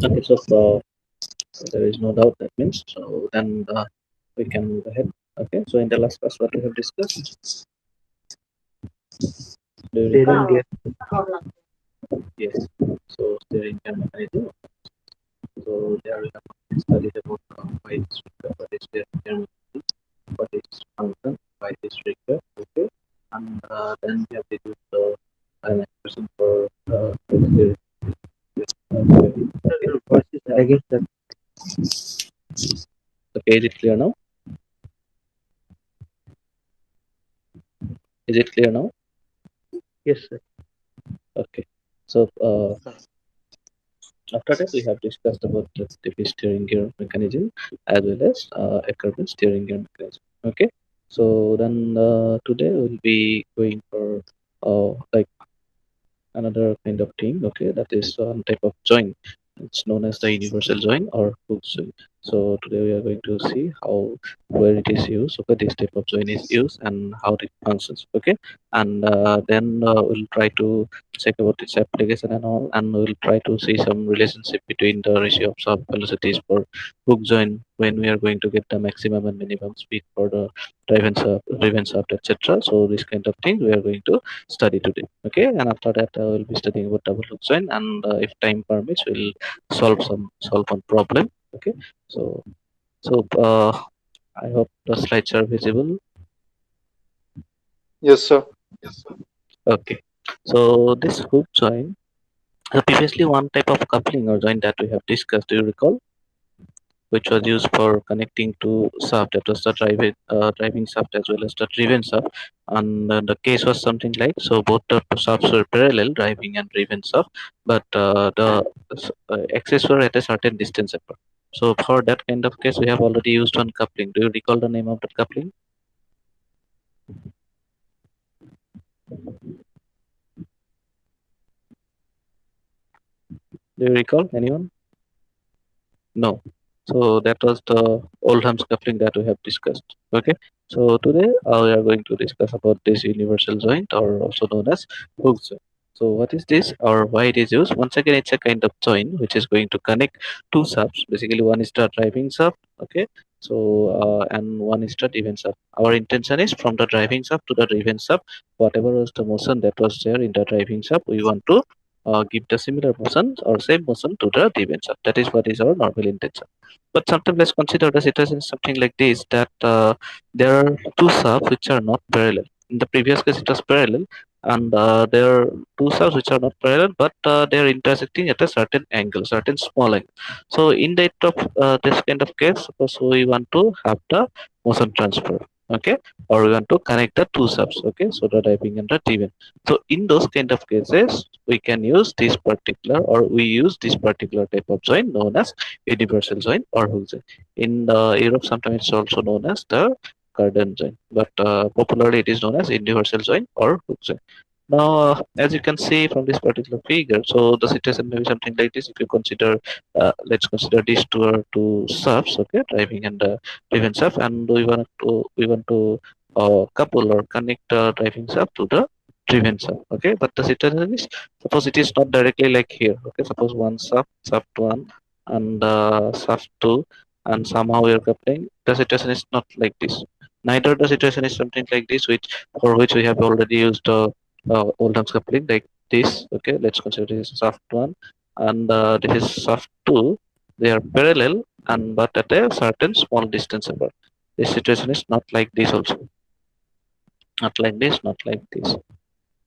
Okay, so there is no doubt that means. So then we can move ahead. Okay, so in the last class, what we have discussed, do you Steering recall? gear. Yes. So steering gear mechanism. So there we have studied about why this trigger, what is steering gear mechanism, what is function, why this trigger. Okay, and then we have deduced an expression for steering. Okay. Your voice is lagging, sir. Okay, is it clear now? Is it clear now? Yes, sir. Okay. So after that, we have discussed about the TV steering gear mechanism as well as a curved steering gear mechanism. Okay, so then today we'll be going for like another kind of thing. Okay, that is one type of joint. It's known as the universal joint or hook joint. So today we are going to see how where it is used. Okay, this type of joint is used and how it functions. Okay, and then we'll try to check about its application and all, and we'll try to see some relationship between the ratio of sub velocities for hook joint when we are going to get the maximum and minimum speed for the driven shaft, etc. So this kind of thing we are going to study today. Okay, and after that we'll be studying about double hook join, and if time permits we'll solve one problem. Okay, so I hope the slides are visible. Yes, sir. Okay, so this hook join, previously one type of coupling or joint that we have discussed, do you recall, which was used for connecting two shaft, that was the driving shaft as well as the driven shaft. And the case was something like, so both the shafts were parallel, driving and driven shaft, but the axes were at a certain distance apart. So for that kind of case we have already used one coupling. Do you recall the name of that coupling? Do you recall anyone? No. So that was the Oldham's coupling that we have discussed. Okay. So today we are going to discuss about this universal joint, or also known as hook joint. So what is this or why it is used? Once again, it's a kind of joint which is going to connect two shafts. Basically, one is the driving shaft. Okay. So and one is the driven shaft. Our intention is from the driving shaft to the driven shaft, whatever was the motion that was there in the driving shaft, we want to give the similar motion or same motion to the driven shaft. That is what is our normal intention. But sometimes let's consider the situation is something like this, that there are two shafts which are not parallel. In the previous case, it was parallel, and there are two shafts which are not parallel, but they are intersecting at a certain angle, certain small angle. So in that of this kind of case, suppose we want to have the motion transfer, okay, or we want to connect the two shafts, okay, so the driving and the driven. So in those kind of cases, we can use this particular, or we use this particular type of joint known as universal joint or hook joint. In Europe, sometimes it's also known as the Cardan joint, but popularly it is known as universal joint or hook joint. Now, as you can see from this particular figure, so the situation may be something like this. If you consider, let's consider these two are two shafts, okay, driving and driven shaft, and we want to couple or connect the driving shaft to the driven shaft, okay. But the situation is, suppose it is not directly like here, okay. Suppose one shaft one, and shaft two, and somehow we are coupling. The situation is not like this. Neither the situation is something like this, which for which we have already used Oldham's coupling like this. Okay, let's consider this is shaft one, and this is shaft two. They are parallel, and but at a certain small distance apart. This situation is not like this also. Not like this, not like this.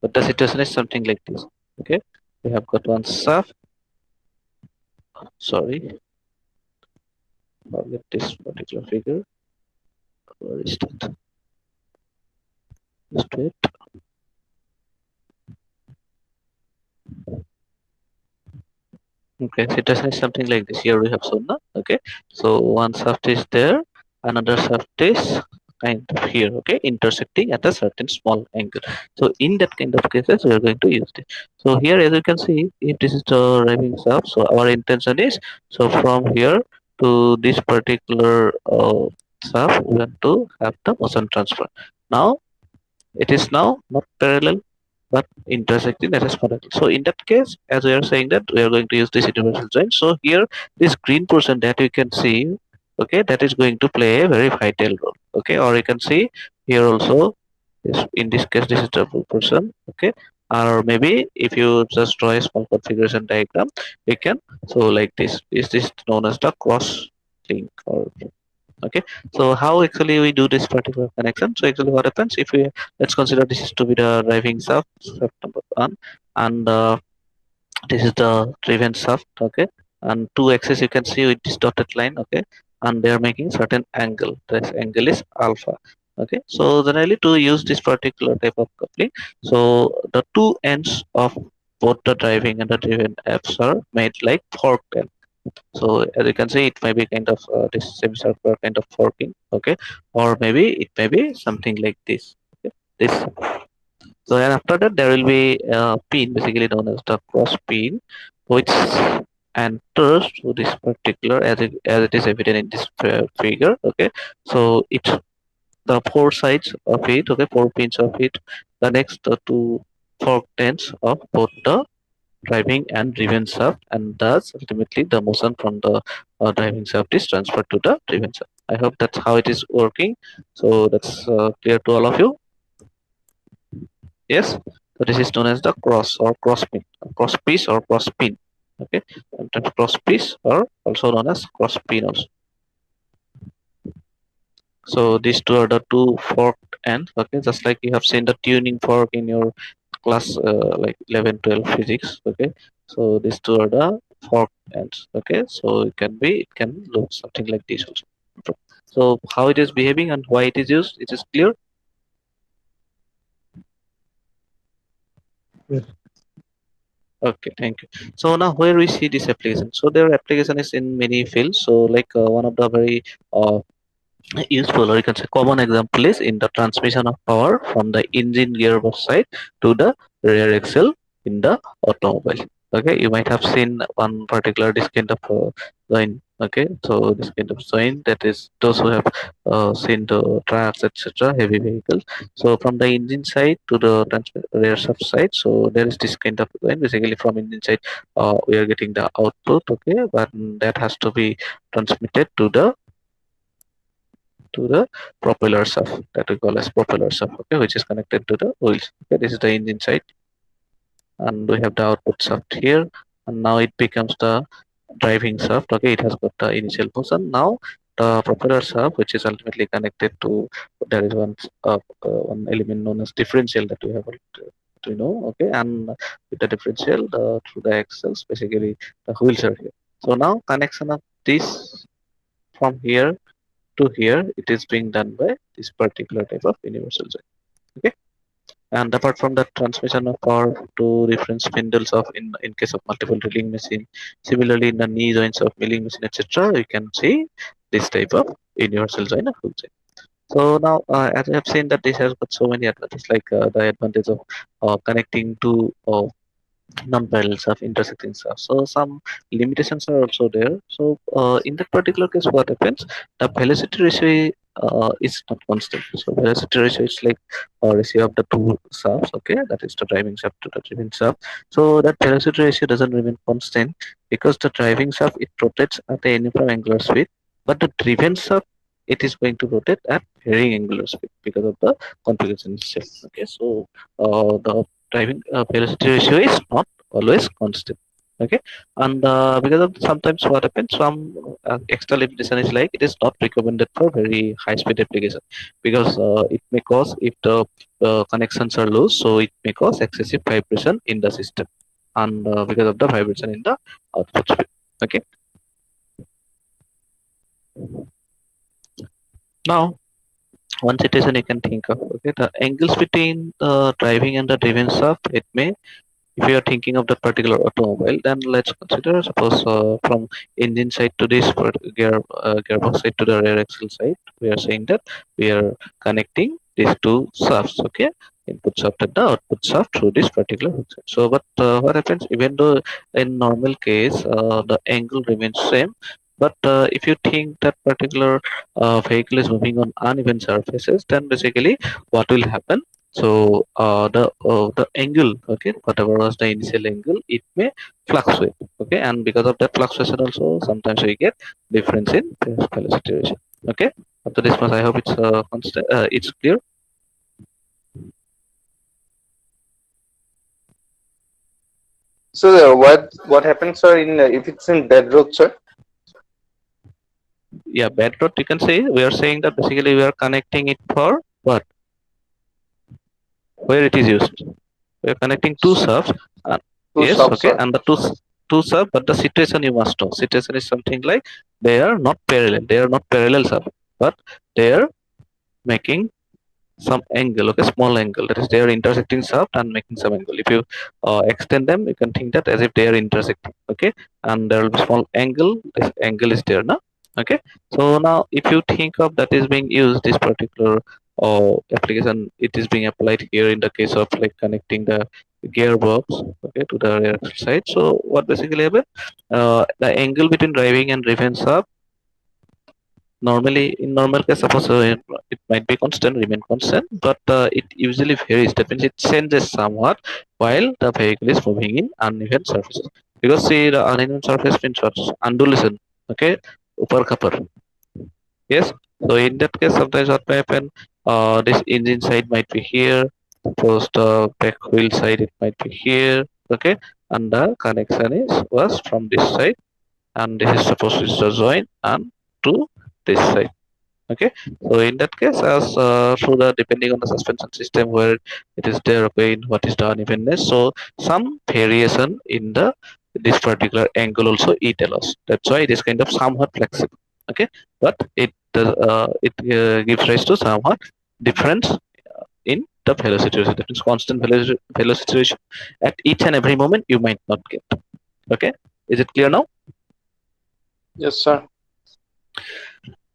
But the situation is something like this. Okay, we have got one shaft. Sorry, forget this particular figure. Where is that? Just wait. Okay, situation is something like this. Here we have Sona. Okay, so one shaft is there, another shaft is kind of here. Okay, intersecting at a certain small angle. So in that kind of cases, we are going to use this. So here, as you can see, if this is the driving shaft, so our intention is, so from here to this particular shaft, we want to have the motion transfer. Now It is now not parallel but intersecting, that is parallel. So in that case, as we are saying that we are going to use this universal join. So here this green portion that we can see, okay, that is going to play a very vital role. Okay, or you can see here also this, in this case this is double portion, okay, or maybe if you just draw a small configuration diagram, we can, so like this is this known as the cross link, or okay. So how actually we do this particular connection? So actually what happens if we, let's consider this is to be the driving shaft number one, and this is the driven shaft, okay, and two axes you can see with this dotted line, okay, and they are making certain angle, this angle is alpha, okay. So generally to use this particular type of coupling, so the two ends of both the driving and the driven apps are made like forked end. So as you can see, it may be kind of this semicircular kind of forking, okay, or maybe it may be something like this, okay, this. So and after that there will be a pin, basically known as the cross pin, which enters to this particular, as it is evident in this figure. Okay, so it's the four sides of it. Okay, four pins of it connects the two fork ends of both the driving and driven shaft, and thus ultimately the motion from the driving shaft is transferred to the driven shaft. I hope that's how it is working. So that's clear to all of you. Yes, so this is known as the cross or cross pin, cross piece or cross pin. Okay, sometimes cross piece or also known as cross pin also. So these two are the two forked ends. Okay, just like you have seen the tuning fork in your class like 11, 12 physics. Okay, so these two are the forked ends. Okay, so it can look something like this also. So how it is behaving and why it is used, it is clear. Yes. Okay, thank you. So now where we see this application. So their application is in many fields. So like one of the very uh, useful, or you can say common example, is in the transmission of power from the engine gearbox side to the rear axle in the automobile. Okay, you might have seen one particular this kind of line. Okay, so this kind of sign, that is those who have seen the trucks, etc., heavy vehicles. So from the engine side to the rear shaft side, so there is this kind of line. Basically, from engine side, we are getting the output. Okay, but that has to be transmitted to the propeller shaft, that we call as propeller shaft, okay, which is connected to the wheels. Okay, this is the engine side, and we have the output shaft here, and now it becomes the driving shaft. Okay, it has got the initial motion. Now the propeller shaft, which is ultimately connected to, there is one element known as differential that we have to know. Okay, and with the differential through the axles, basically the wheels are here. So now connection of this from here to here, it is being done by this particular type of universal joint. Okay, and apart from the transmission of power to different spindles of, in case of multiple drilling machine, similarly in the knee joints of milling machine, etc., you can see this type of universal joint or hook joint. So now as I have seen that this has got so many advantages, like the advantage of connecting to non-parallel stuff, intersecting stuff. So some limitations are also there. So in that particular case, what happens? The velocity ratio is not constant. So velocity ratio is like ratio of the two shafts. Okay, that is the driving shaft to the driven shaft. So that velocity ratio doesn't remain constant because the driving shaft, it rotates at a uniform angular speed, but the driven shaft, it is going to rotate at varying angular speed because of the configuration itself. Okay, so the driving velocity ratio is not always constant. Okay, and because of sometimes what happens, some extra limitation is like it is not recommended for very high speed application, because it may cause, if the connections are loose, so it may cause excessive vibration in the system, and because of the vibration in the output speed. Okay, now one situation you can think of, okay, the angles between the driving and the driven shaft, it may, if you are thinking of that particular automobile, then let's consider, suppose from engine side to this gearbox side to the rear axle side, we are saying that we are connecting these two shafts. Okay, input shaft and the output shaft through this particular hook side. So but what happens, even though in normal case the angle remains same, but if you think that particular vehicle is moving on uneven surfaces, then basically what will happen, So the angle, okay, whatever was the initial angle, it may fluctuate, okay, and because of that fluctuation also sometimes we get difference in velocity ratio. Okay, after this much I hope it's constant, it's clear. So what happens, sir, in if it's in dead road, sir? Yeah, bedrock, you can say we are saying that basically we are connecting it for what, where it is used. We are connecting two subs. And Two yes, stops, okay, sir. and the two sub, but the situation you must know. Situation is something like they are not parallel. They are not parallel sub, but they are making some angle, okay, small angle. That is, they are intersecting shaft and making some angle. If you extend them, you can think that as if they are intersecting, okay, and there will be small angle. This angle is there now, okay. So now, if you think of that is being used, this particular application, it is being applied here in the case of like connecting the gearbox, okay, to the rear axle side. So what basically happen? The angle between driving and driven shaft normally in normal case suppose it might be constant, remain constant, but it usually varies. That means it changes somewhat while the vehicle is moving in uneven surfaces, because see the uneven surface means what, undulation, okay, upper upper. Yes, so in that case sometimes what may happen, this engine side might be here, suppose the back wheel side it might be here, okay, and the connection is was from this side, and this is supposed to is the joint and to this side. Okay, so in that case, as through the depending on the suspension system where it is there, okay, in what is the unevenness, so some variation in the this particular angle also it allows. That's why it is kind of somewhat flexible. Okay, but it gives rise to somewhat difference in the velocity ratio. That means constant velocity ratio at each and every moment you might not get. Okay, is it clear now? Yes, sir.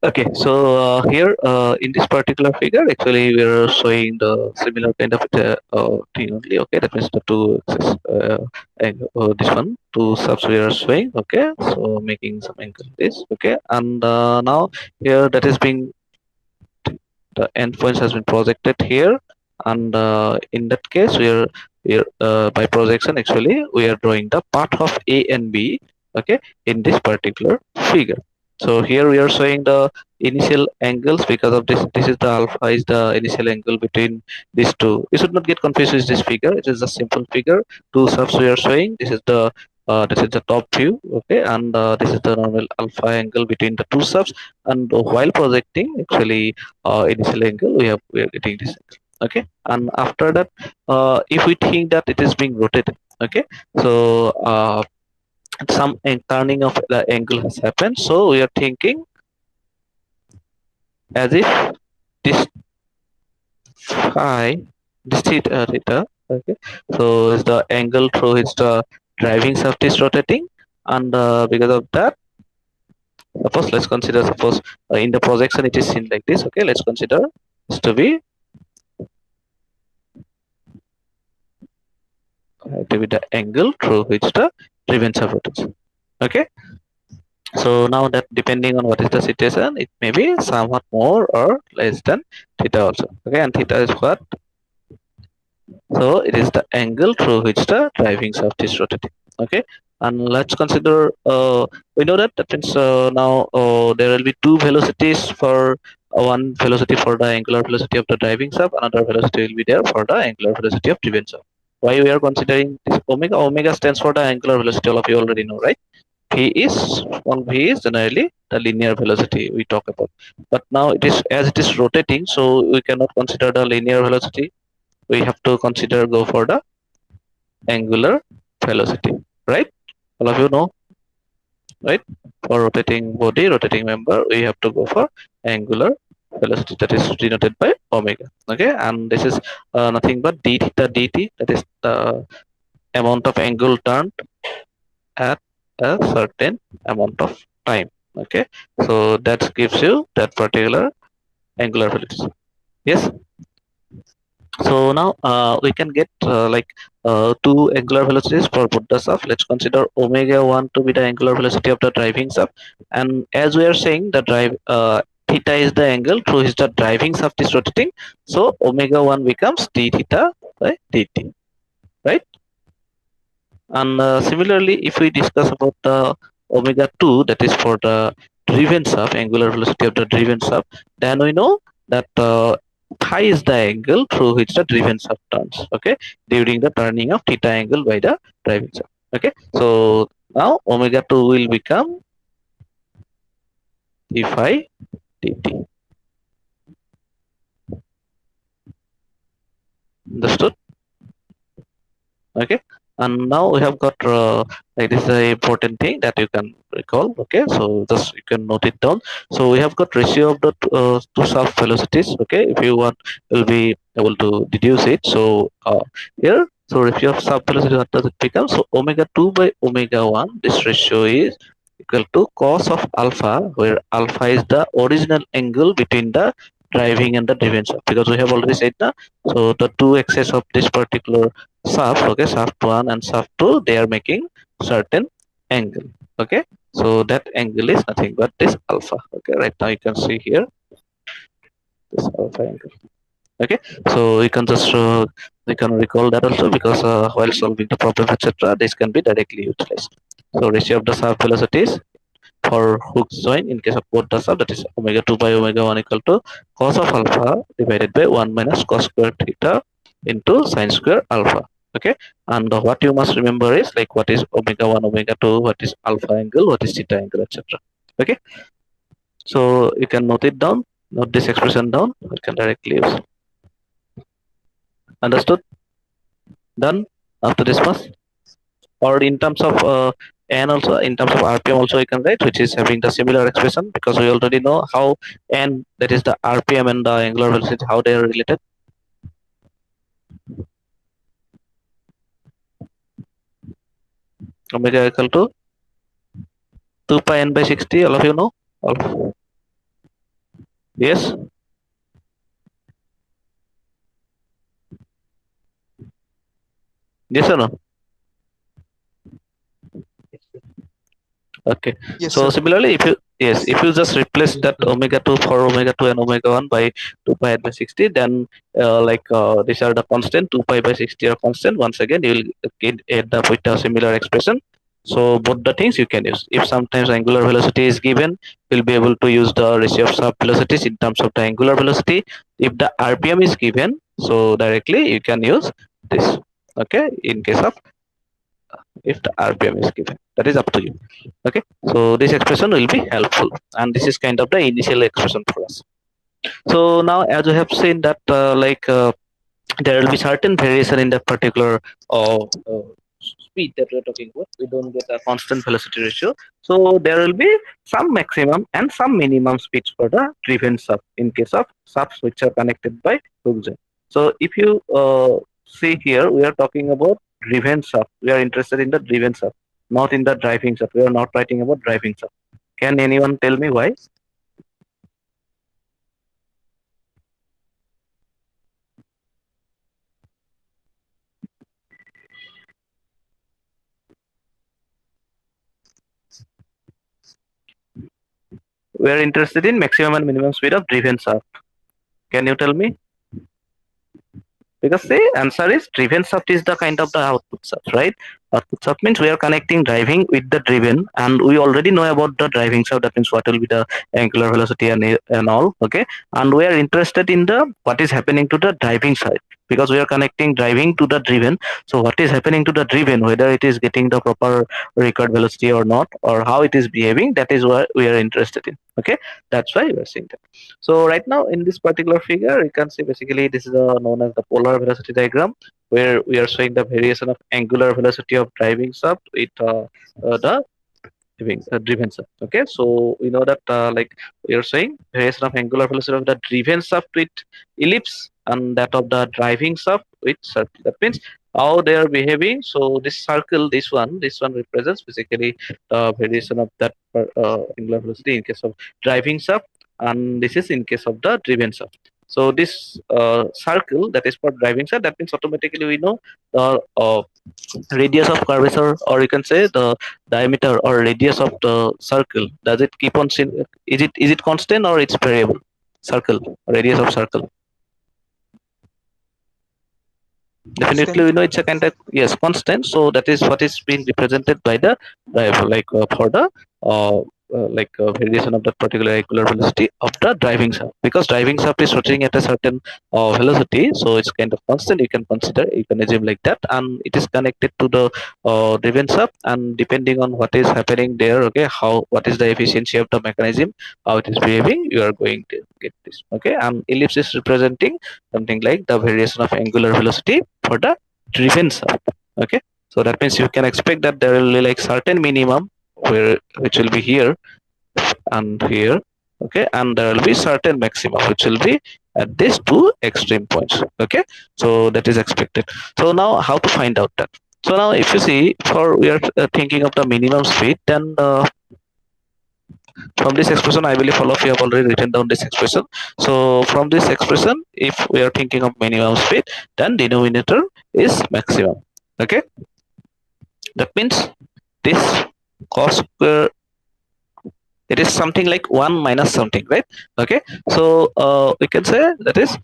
Okay, so here in this particular figure, actually we are showing the similar kind of thing only. Okay, that means the two axis, this one, two subs we are showing. Okay, so making some angle this. Okay, and now here that is being, the endpoints has been projected here, and in that case we are by projection actually we are drawing the path of A and B, okay, in this particular figure. So here we are showing the initial angles. Because of this is the alpha is the initial angle between these two. You should not get confused with this figure. It is a simple figure. Two subs we are showing. This is the top view, okay, and this is the normal alpha angle between the two subs. And while projecting actually initial angle, we are getting this angle, okay. And after that, if we think that it is being rotated, okay, so some turning of the angle has happened, so we are thinking as if this phi, this theta, okay, so is the angle through which the driving shaft is rotating. And because of that, suppose let's consider, suppose in the projection it is seen like this, okay, let's consider this to be the angle through which the driven shaft rotates, okay. So now that depending on what is the situation, it may be somewhat more or less than theta also, okay, and theta is what, so it is the angle through which the driving shaft is rotating, okay. And let's consider, we know that that means now there will be two velocities for one velocity for the angular velocity of the driving shaft, another velocity will be there for the angular velocity of driven shaft. Why we are considering this omega? Omega stands for the angular velocity, all of you already know, right? V is one, V is generally the linear velocity we talk about, but now it is as it is rotating, so we cannot consider the linear velocity. We have to consider go for the angular velocity, right? All of you know, right? For rotating body, rotating member, we have to go for angular velocity, that is denoted by omega, okay. And this is nothing but d theta dt, that is the amount of angle turned at a certain amount of time, okay. So that gives you that particular angular velocity. Yes, so now we can get two angular velocities for both the shaft. Let's consider omega 1 to be the angular velocity of the driving shaft, and as we are saying the drive theta is the angle through which the driving shaft is rotating. So omega 1 becomes d theta by dt, right? And similarly, if we discuss about the omega 2, that is for the driven shaft, angular velocity of the driven shaft, then we know that phi is the angle through which the driven shaft turns, okay, during the turning of theta angle by the driving shaft. Okay, so now omega 2 will become d phi dt. Understood? Okay, and now we have got like this is a important thing that you can recall. Okay, so just you can note it down. So we have got ratio of the two shaft velocities. Okay, if you want, you'll be able to deduce it. So here, so ratio of shaft velocity, what does it become? So omega 2 by omega 1, this ratio is equal to cos of alpha, where alpha is the original angle between the driving and the driven shaft, because we have already said that. So the two axes of this particular shaft, okay, shaft 1 and shaft 2, they are making certain angle. Okay, so that angle is nothing but this alpha. Okay, right now you can see here this alpha angle. Okay, so you can just you can recall that also, because while solving the problem, etc., this can be directly utilized. So ratio of the shaft velocities for Hooke's joint in case of both the shaft, that is omega 2 by omega 1 equal to cos of alpha divided by 1 minus cos square theta into sin square alpha. Okay, and what you must remember is like what is omega 1, omega 2, what is alpha angle, what is theta angle, etc. Okay, so you can note it down, note this expression down, you can directly use. Understood? Done after this much? Or in terms of n, also in terms of rpm also you can write, which is having the similar expression, because we already know how n, that is the rpm and the angular velocity, how they are related. Omega equal to 2 pi n by 60, all of you know? All of, yes, yes or no? Yes, sir. Okay, Yes, so sir. similarly, if you, yes, if you just replace that omega 2 for omega 2 and omega 1 by 2 pi by 60, then these are the constant, 2 pi by 60 are constant. Once again, you will get end up with a similar expression. So both the things you can use. If sometimes angular velocity is given, you'll be able to use the ratio of shaft velocities in terms of the angular velocity. If the rpm is given, so directly you can use this. Okay, in case of if the rpm is given, that is up to you. Okay, so this expression will be helpful, and this is kind of the initial expression for us. So now, as we have seen that there will be certain variation in that particular speed that we're talking about. We don't get a constant velocity ratio, so there will be some maximum and some minimum speeds for the driven shaft in case of shafts which are connected by hook joint. So if you see here, we are talking about driven shaft. We are interested in the driven shaft, not in the driving shaft. We are not writing about driving shaft. Can anyone tell me why? We are interested in maximum and minimum speed of driven shaft. Can you tell me? Because the answer is driven shaft is the kind of the output shaft, right? Output shaft means we are connecting driving with the driven, and we already know about the driving shaft. That means what will be the angular velocity and all. Okay, and we are interested in the what is happening to the driving side, because we are connecting driving to the driven. So what is happening to the driven, whether it is getting the proper record velocity or not, or how it is behaving, that is what we are interested in. Okay, that's why we are saying that. So right now in this particular figure, you can see basically this is known as the polar velocity diagram, where we are showing the variation of angular velocity of driving shaft with the driven shaft. Okay, so we know that we are saying variation of angular velocity of the driven shaft with ellipse and that of the driving shaft with circle. That means how they are behaving. So this one represents basically the variation of that angular velocity in case of driving shaft, and this is in case of the driven shaft. So this circle that is for driving side, that means automatically we know the radius of curvature, or you can say the diameter or radius of the circle. Does it keep on is it constant or it's variable? Circle, radius of circle. Definitely, we Constant. know it's a kind of, yes, constant. So that is what is being represented by the driver, like for the variation of that particular angular velocity of the driving shaft. Because driving shaft is rotating at a certain velocity, so it's kind of constant. You can assume like that, and it is connected to the driven shaft. And depending on what is happening there, okay, how what is the efficiency of the mechanism, how it is behaving, you are going to get this. Okay, and ellipse is representing something like the variation of angular velocity for the driven shaft. Okay, so that means you can expect that there will be like certain minimum where which will be here and here. Okay, and there will be certain maximum which will be at these two extreme points. Okay, so that is expected. So now how to find out that? So now if you see, for we are thinking of the minimum speed, then from this expression, I believe all of you have already written down this expression. So from this expression, if we are thinking of minimum speed, then denominator is maximum. Okay, that means this cos square, it is something like 1 minus something, right? Okay, so we can say that is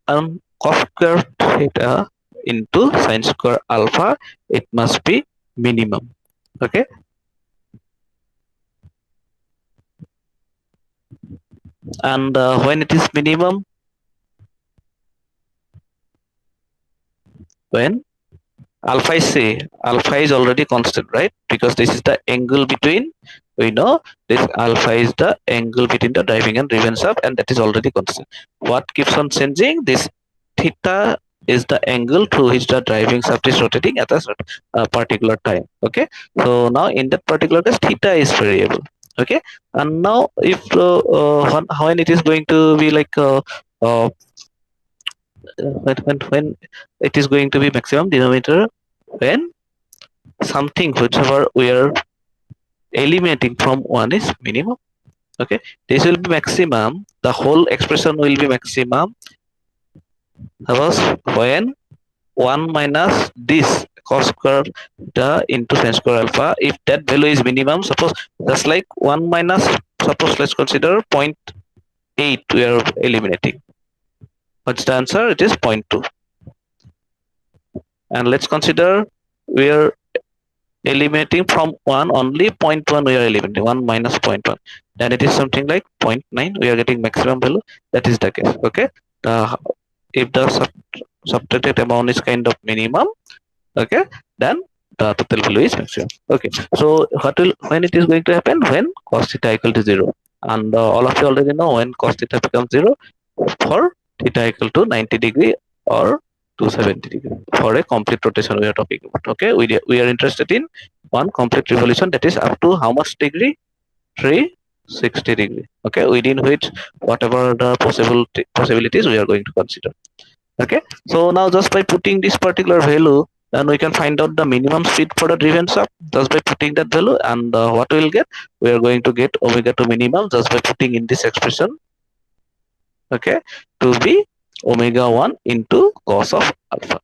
cos square theta into sin square alpha, it must be minimum. Okay, and when it is minimum, when alpha is already constant, right? Because this is the angle between, we know this alpha is the angle between the driving and driven shaft, and that is already constant. What keeps on changing? This theta is the angle through which the driving shaft is rotating at a particular time. Okay, so now in that particular case, theta is variable. Okay, and now if when it is going to be like when it is going to be maximum denominator, when something whichever we are eliminating from one is minimum. Okay, this will be maximum, the whole expression will be maximum. Suppose when 1 minus this cos square the into sin square alpha, if that value is minimum, suppose just like 1 minus, suppose let's consider 0.8 we are eliminating. What's the answer? It is 0.2. And let's consider we are eliminating from 1 only 0.1, we are eliminating 1 minus 0.1, then it is something like 0.9, we are getting maximum value. That is the case. Okay, if the subtracted amount is kind of minimum, okay, then the total value is maximum. Okay, so what will, when it is going to happen? When cos theta equal to 0, and all of you already know when cos theta becomes 0, for theta equal to 90 degree or 270 degree for a complete rotation we are talking about. Okay, we are interested in one complete revolution, that is up to how much degree? 360 degree. Okay, within which whatever the possibilities we are going to consider. Okay, so now just by putting this particular value, then we can find out the minimum speed for the driven shaft just by putting that value, and what we will get? We are going to get omega to minimum just by putting in this expression. Okay, to be omega 1 into cos of alpha.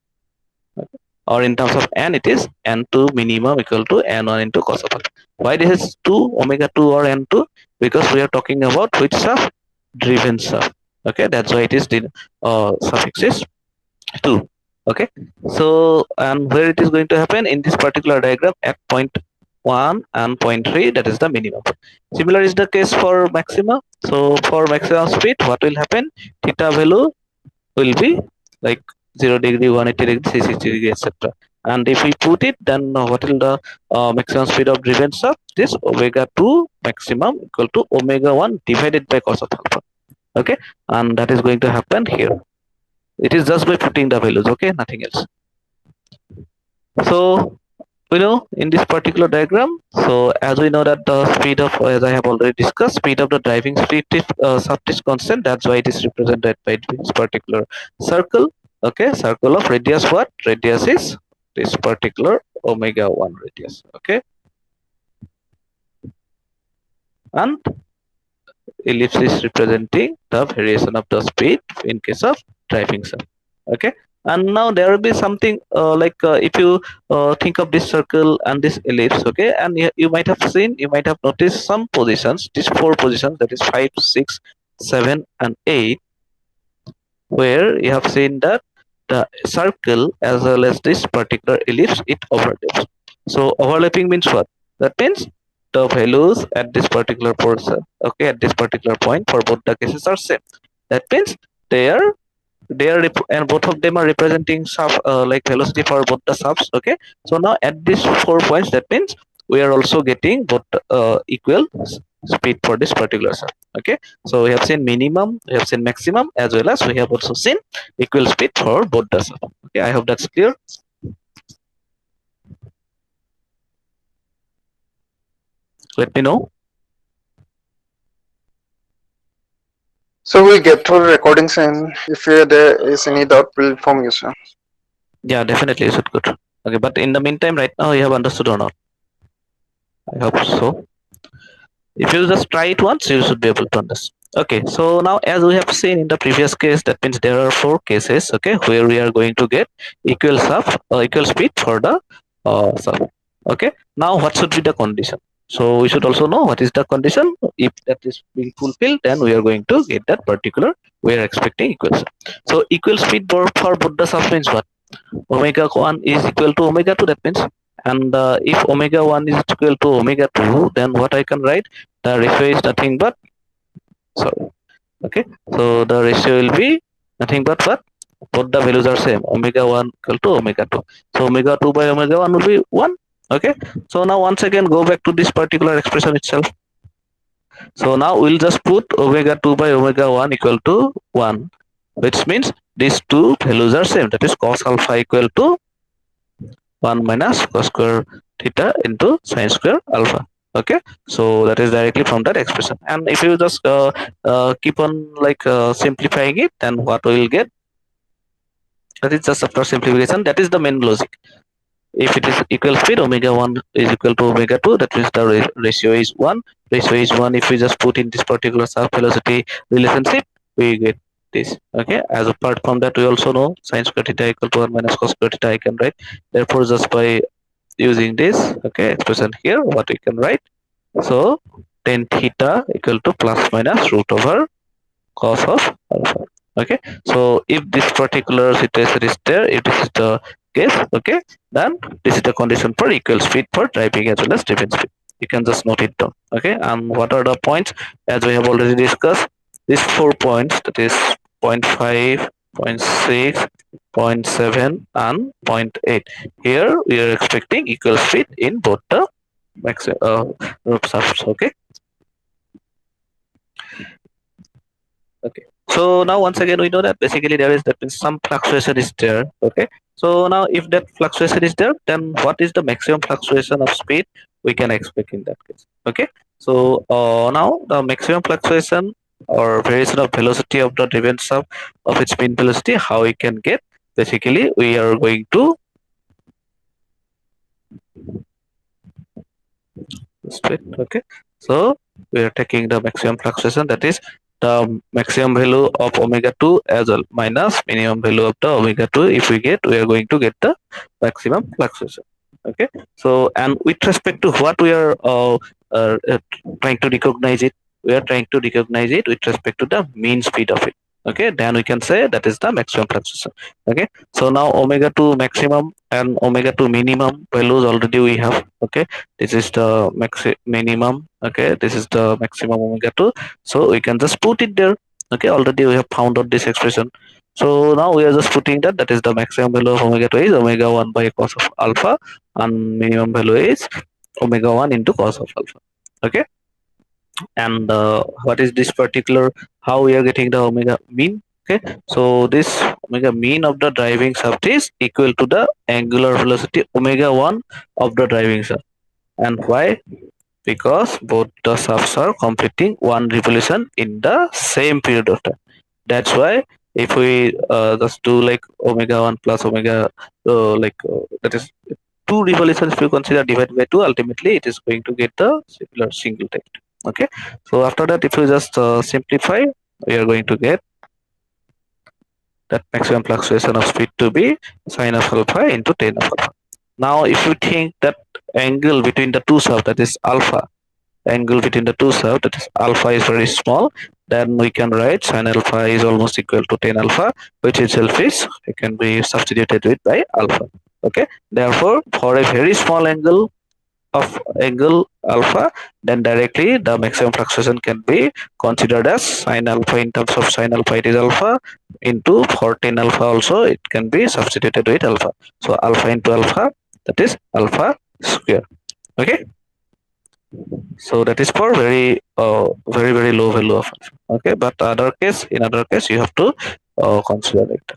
Okay. Or in terms of n, it is n2 minimum equal to n1 into cos of alpha. Why this is 2 omega 2 or n2? Because we are talking about which shaft? Driven shaft. Okay, that's why it is the suffix is 2. Okay, so and where it is going to happen in this particular diagram at point 1 and point 3, that is the minimum. Similar is the case for maxima. So for maximum speed, what will happen? Theta value will be like 0 degree, 180 degree, 360 degree, etc. And if we put it, then what will the maximum speed of driven shaft? This omega 2 maximum equal to omega 1 divided by cos of alpha. Okay, and that is going to happen here. It is just by putting the values. Okay, nothing else. So we know in this particular diagram, so as we know that the speed of, as I have already discussed, speed of the driving speed is shaft is constant. That's why it is represented by this particular circle. Okay, circle of radius. What radius is? This particular omega 1 radius. Okay, and ellipse is representing the variation of the speed in case of driving shaft. Okay, and now there will be something if you think of this circle and this ellipse. Okay, and you might have seen, you might have noticed some positions, these four positions, that is 5, 6, 7, and 8, where you have seen that the circle as well as this particular ellipse, it overlaps. So overlapping means what? That means the values at this particular portion, okay, at this particular point for both the cases are same. That means they are and both of them are representing sub velocity for both the subs. Okay, so now at these 4 points, that means we are also getting both equal speed for this particular sub. Okay, so we have seen minimum, we have seen maximum, as well as we have also seen equal speed for both the sub. Okay, I hope that's clear. Let me know. So we'll get to recordings, and if there is any doubt, we'll inform you, sir. Yeah, definitely you should good. Okay, but in the meantime, right now you have understood or not? I hope so. If you just try it once, you should be able to understand. Okay, so now as we have seen in the previous case, that means there are 4 cases, okay, where we are going to get equal equal speed for the sub. Okay, now what should be the condition? So we should also know what is the condition. If that is being fulfilled, then we are going to get that particular, we are expecting equal sub. So equal speed for both the subs means what? Omega 1 is equal to omega 2, that means, and if omega 1 is equal to omega 2, then what I can write, the ratio is nothing but, sorry, okay, so the ratio will be nothing but what? Both the values are same, omega 1 equal to omega 2, so omega 2 by omega 1 will be 1. Okay, so now once again go back to this particular expression itself. So now we'll just put omega 2 by omega 1 equal to 1, which means these two values are same, that is cos alpha equal to 1 minus cos square theta into sin square alpha. Okay, so that is directly from that expression, and if you just keep on simplifying it, then what we will get, that is just after simplification, that is the main logic. If it is equal speed, omega 1 is equal to omega 2, that means the ratio is 1. Ratio is 1. If we just put in this particular sub velocity relationship, we get this. Okay, as apart from that, we also know sin square theta equal to 1 minus cos square theta I can write. Therefore, just by using this, okay, expression here, what we can write, so tan theta equal to plus minus root over cos of alpha. Okay, so if this particular situation is there, if this is the case, okay, then this is the condition for equal speed for driving as well as driven speed. You can just note it down. Okay, and what are the points? As we have already discussed, these 4 points, that is 0.5, 0.6, 0.7, and 0.8. Here we are expecting equal speed in both the subs. Okay. Okay, so now once again we know that basically there is, that means some fluctuation is there. Okay, so now if that fluctuation is there, then what is the maximum fluctuation of speed we can expect in that case? Okay, so now the maximum fluctuation or variation of velocity of the driven sub of its mean velocity, how we can get, basically we are going to straight. Okay, so we are taking the maximum fluctuation, that is the maximum value of omega 2 as well minus minimum value of the omega 2. If we get, we are going to get the maximum fluctuation. Okay, so and with respect to what we are trying to recognize it, we are trying to recognize it with respect to the mean speed of it. Okay, then we can say that is the maximum fluctuation. Okay, so now omega 2 maximum and omega 2 minimum values already we have. Okay, this is the minimum. Okay, this is the maximum omega 2, so we can just put it there. Okay, already we have found out this expression, so now we are just putting that, that is the maximum value of omega 2 is omega 1 by cos of alpha, and minimum value is omega 1 into cos of alpha. Okay, and what is this particular, how we are getting the omega mean? Okay, so this omega mean of the driving shaft is equal to the angular velocity omega 1 of the driving shaft. And why? Because both the shafts are completing one revolution in the same period of time. That's why if we just do like omega 1 plus omega that is 2 revolutions, if you consider divided by 2, ultimately it is going to get the similar single type. Okay, so after that, if you just simplify, we are going to get that maximum fluctuation of speed to be sine of alpha into tan of alpha. Now, if you think that angle between the two shafts, that is alpha, angle between the two shafts, that is alpha is very small, then we can write sine alpha is almost equal to tan alpha, which itself is, it can be substituted with by alpha. Okay, therefore, for a very small angle of angle alpha, then directly the maximum fluctuation can be considered as sine alpha. In terms of sine alpha, it is alpha into, for tan alpha also it can be substituted with alpha. So alpha into alpha, that is alpha square. Okay, so that is for very low value of alpha. Okay, but in other case you have to consider it.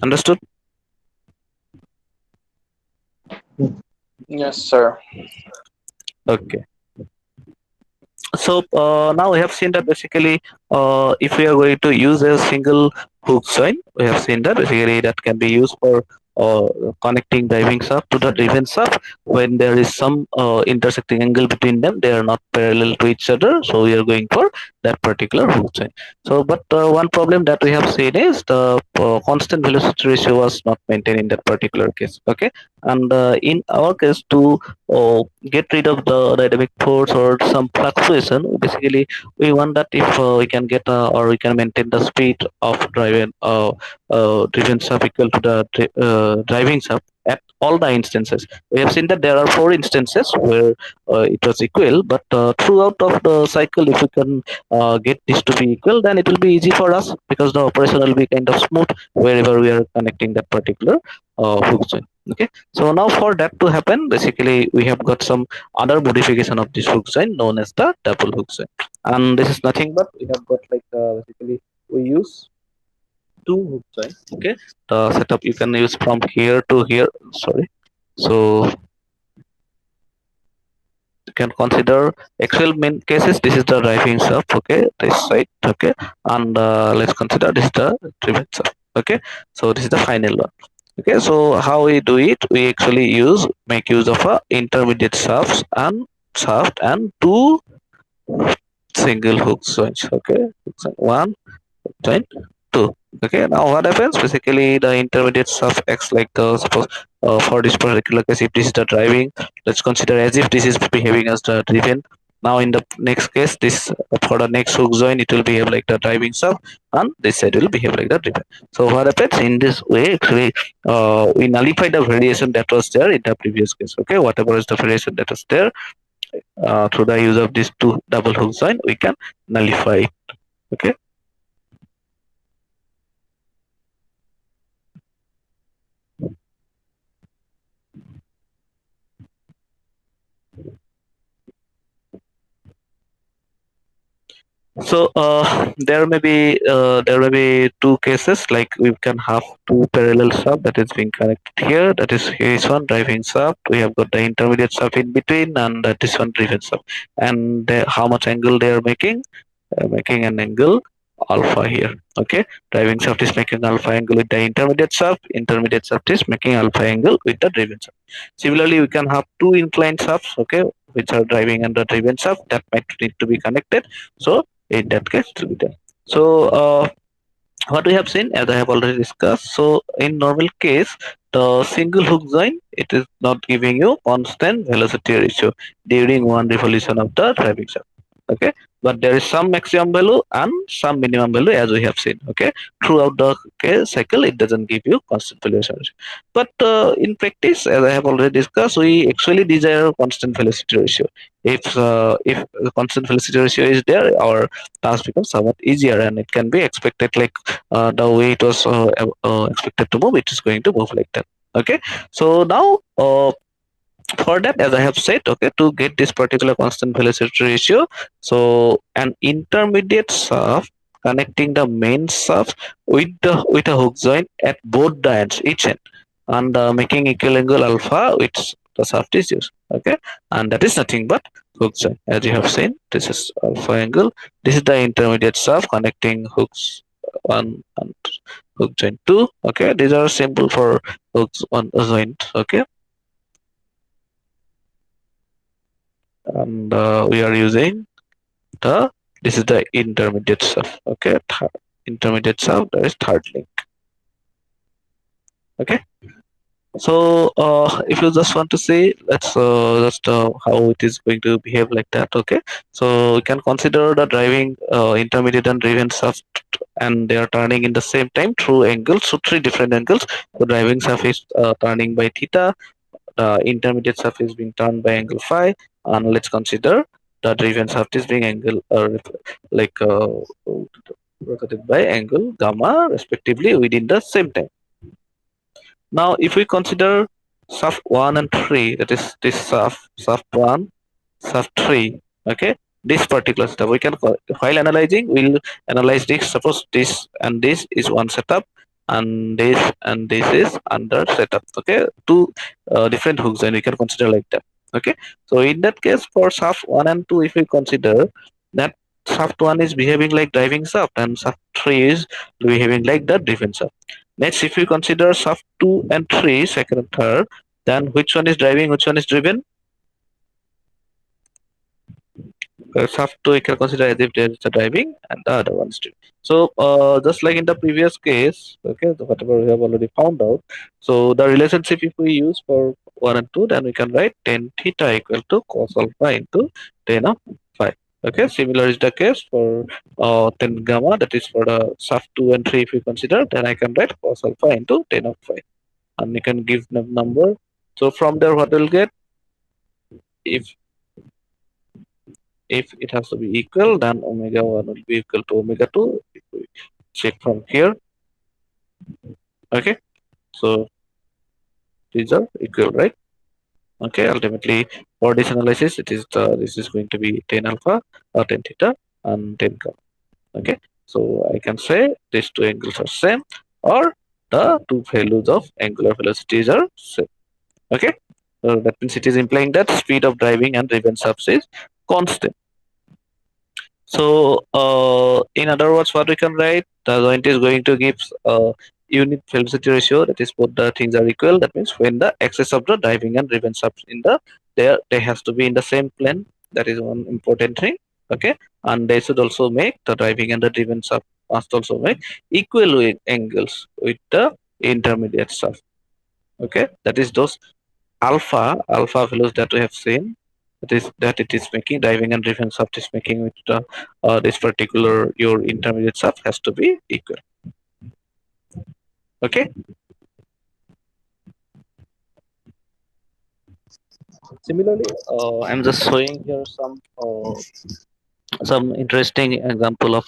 Understood? Yes, sir. Okay. So now we have seen that basically, if we are going to use a single hook joint, we have seen that basically that can be used for uh, connecting driving shaft to the driven shaft when there is some intersecting angle between them. They are not parallel to each other, so we are going for that particular hook joint. So, but one problem that we have seen is the constant velocity ratio was not maintained in that particular case. Okay, and in our case, to get rid of the dynamic force or some fluctuation, basically we want that if we can get or we can maintain the speed of driven shaft equal to the driving shaft at all the instances. We have seen that there are 4 instances where it was equal, but throughout of the cycle, if we can get this to be equal, then it will be easy for us because the operation will be kind of smooth wherever we are connecting that particular hook joint. Okay, so now for that to happen, basically we have got some other modification of this hook joint known as the double hook joint, and this is nothing but we have got like basically we use two hook joints. Okay, the setup you can use from here to here. Sorry, so you can consider actual main cases. This is the driving shaft. Okay, this side. Okay, and let's consider this is the driven shaft. Okay, so this is the final one. Okay, so how we do it, we actually make use of a intermediate shaft and two single hook joints. Okay, one joint, two. Okay, now what happens, basically the intermediate shaft acts like the, suppose for this particular case, if this is the driving, let's consider as if this is behaving as the driven. Now in the next case, this for the next hook joint, it will behave like the driving shaft, and this side will behave like the driven. So what happens in this way, actually we nullify the variation that was there in the previous case. Okay, whatever is the variation that was there, through the use of these two double hook joint, we can nullify it. Okay. So there may be two cases, like we can have two parallel shaft that is being connected here. That is, here is one driving shaft. We have got the intermediate shaft in between, and that is one driven shaft. And how much angle they are making? Making an angle alpha here. Okay, driving shaft is making alpha angle with the intermediate shaft. Intermediate shaft is making alpha angle with the driven shaft. Similarly, we can have two inclined shafts. Okay, which are driving and the driven shaft that might need to be connected. So in that case, it will be done. So what we have seen, as I have already discussed, so in normal case, the single hook joint, it is not giving you constant velocity ratio during one revolution of the driving shaft. Okay, but there is some maximum value and some minimum value, as we have seen. Okay, throughout the cycle, it doesn't give you constant velocity ratio. But in practice, as I have already discussed, we actually desire constant velocity ratio. If the constant velocity ratio is there, our task becomes somewhat easier, and it can be expected like the way it was expected to move, it is going to move like that. Okay, so now for that, as I have said, okay, to get this particular constant velocity ratio, so an intermediate shaft connecting the main shaft with a hook joint at both the ends, each end, and making equal angle alpha with the shaft is used. Okay, and that is nothing but hook joint. As you have seen, this is alpha angle. This is the intermediate shaft connecting hooks one and hook joint two. Okay, these are simple for hooks one joint. Okay, and we are using the this is the intermediate stuff. Okay, intermediate stuff, that is third link. Okay, so if you just want to see, let's just how it is going to behave like that. Okay, so we can consider the driving intermediate and driven shaft, and they are turning in the same time through angles, so three different angles. The driving shaft is turning by theta, the intermediate shaft is being turned by angle phi, and let's consider the driven shaft is being angle like rotated by angle gamma respectively within the same time. Now, if we consider shaft 1 and 3, that is this shaft 1, shaft 3, okay, this particular setup, we can, while analyzing, we'll analyze this. Suppose this and this is one setup, and this is under setup, okay, two different hooks, and we can consider like that, okay. So, in that case, for shaft 1 and 2, if we consider that shaft 1 is behaving like driving shaft, and shaft 3 is behaving like the driven shaft. Next, if we consider shaft 2 and 3, second and third, then which one is driving, which one is driven? Shaft 2 we can consider as if there is a driving and the other one is driven. So, just like in the previous case, okay, whatever we have already found out. So, the relationship if we use for 1 and 2, then we can write tan theta equal to cos alpha into tan of phi. Okay, similar is the case for tan gamma, that is for the shaft 2 and 3 if we consider, then I can write cos alpha into tan of phi, and you can give the number. So from there, what we'll get, if it has to be equal, then omega 1 will be equal to omega 2. If we check from here, okay, so these are equal, right? Okay, ultimately for this analysis, it is this is going to be tan alpha or tan theta and tan gamma. Okay, so I can say these two angles are same, or the two values of angular velocities are same. Okay, so that means it is implying that speed of driving and driven shafts is constant. So, in other words, what we can write, the joint is going to give unit velocity ratio. That is, both the things are equal. That means when the axis of the driving and driven shafts in the there, they has to be in the same plane. That is one important thing. Okay, and they should also make the driving and the driven shaft must also make equal angles with the intermediate shaft. Okay, that is those alpha values that we have seen, that it is making driving and driven shaft is making with this particular your intermediate shaft has to be equal. Okay, similarly, I'm just showing here some interesting example of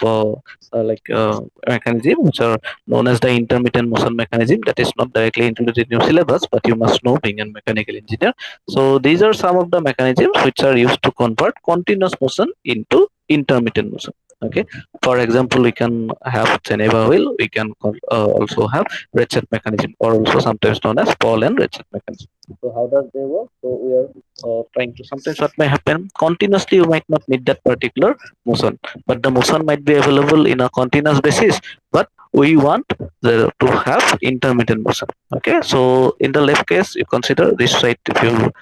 mechanism which are known as the intermittent motion mechanism, that is not directly included in your syllabus, but you must know being a mechanical engineer. So these are some of the mechanisms which are used to convert continuous motion into intermittent motion. Okay, for example, we can have Geneva wheel, we can also have ratchet mechanism, or also sometimes known as ball and ratchet mechanism. So how does they work? So we are trying to, sometimes what may happen, continuously you might not need that particular motion, but the motion might be available in a continuous basis, but we want to have intermittent motion. Okay, so in the left case, you consider this side, if you,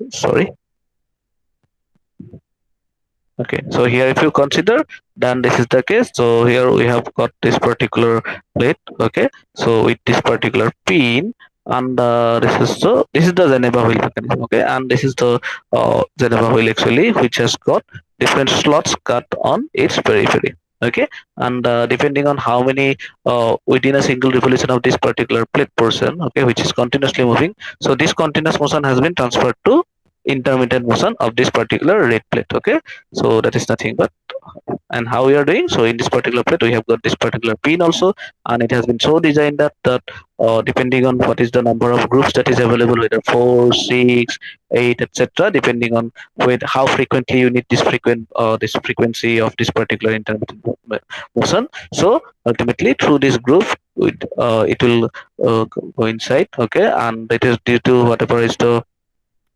sorry, okay, so here if you consider, then this is the case. So here we have got this particular plate. Okay, so with this particular pin, and this is the Geneva wheel mechanism. Okay, and this is the Geneva wheel actually, which has got different slots cut on its periphery. Okay, and depending on how many within a single revolution of this particular plate portion, okay, which is continuously moving, so this continuous motion has been transferred to intermittent motion of this particular red plate. Okay, so that is nothing but, and how we are doing, so in this particular plate we have got this particular pin also, and it has been so designed that depending on what is the number of groups that is available, whether 4, 6, 8, etc., depending on with how frequently you need this frequency of this particular intermittent motion. So ultimately through this group it will go inside. Okay, and it is due to whatever is the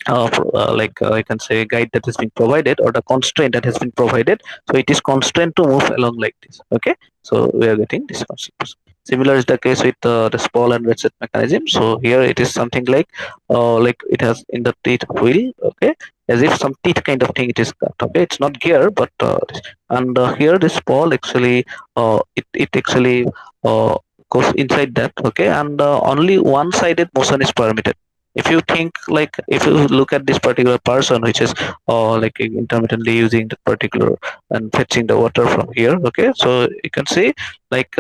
I can say guide that has been provided, or the constraint that has been provided. So it is constrained to move along like this. Okay, so we are getting this concept. Similar is the case with the spall and reset mechanism. So here it is something like it has in the teeth wheel. Okay, as if some teeth kind of thing it is cut. Okay, it's not gear, but and here this ball actually it actually uh, goes inside that. Okay, and only one sided motion is permitted. If you think, like, if you look at this particular person which is like intermittently using the particular and fetching the water from here. Okay, so you can see, like,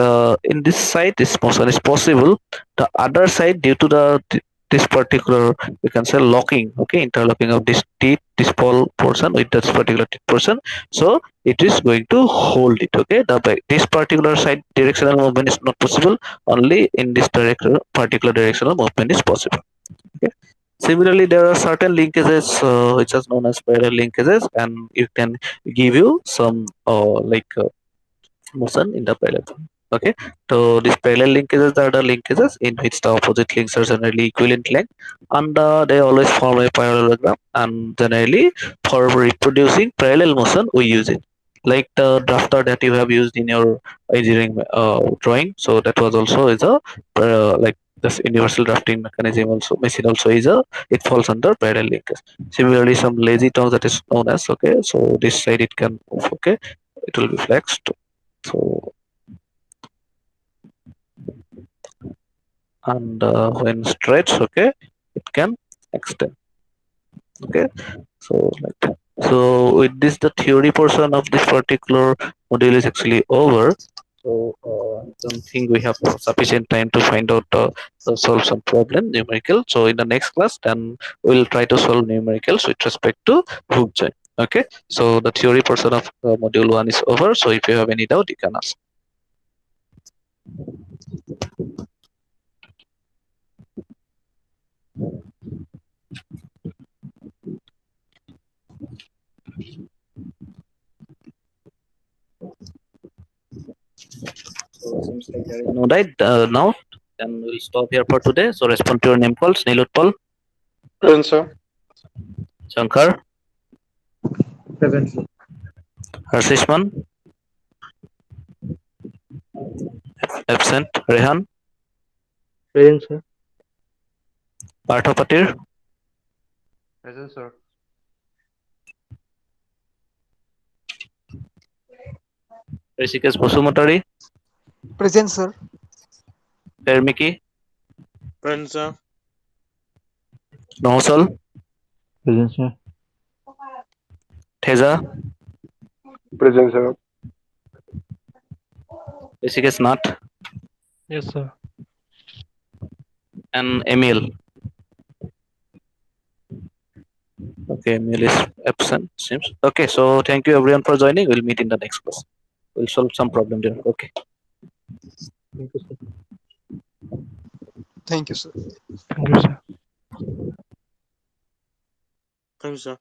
in this side this motion is possible. The other side, due to this particular, you can say, locking, okay, interlocking of this teeth, this ball portion with this particular teeth portion, so it is going to hold it. Okay, this particular side directional movement is not possible. Only in this particular directional movement is possible. Okay. Similarly, there are certain linkages which are known as parallel linkages, and it can give you some motion in the parallel. Okay, so these parallel linkages are the linkages in which the opposite links are generally equivalent length, and they always form a parallelogram, and generally for reproducing parallel motion we use it. Like the drafter that you have used in your engineering drawing, so that was also is a like this universal drafting mechanism also machine also is a, it falls under parallel linkage. Similarly, some lazy tongue that is known as, okay, so this side it can move. Okay, it will be flexed. So, and when stretched, okay, it can extend. Okay, so like that. So with this, the theory portion of this particular module is actually over. So I don't think we have sufficient time to find out solve some problem numerical. So in the next class, then we'll try to solve numericals with respect to hook join. Okay, so the theory portion of module 1 is over. So if you have any doubt, you can ask. So seems like there is no doubt now. Then we'll stop here for today. So respond to your name calls. Nilutpal, Present, sir. Shankar, Present, sir. Harshishman, absent, Rehan, Present, sir. Parthapatir, Present, sir. Rishikesh Bosumotari, Present, sir. Termiki, Present, sir. Nohosal, Present, sir. Theza, Present, sir. Rishikesh Nath, Yes, sir. and Emil. Okay, Emil is absent, seems. Okay, so thank you everyone for joining. We'll meet in the next class. We'll solve some problem there. Okay. Thank you, sir. Thank you, sir. Thank you, sir. Thank you, sir.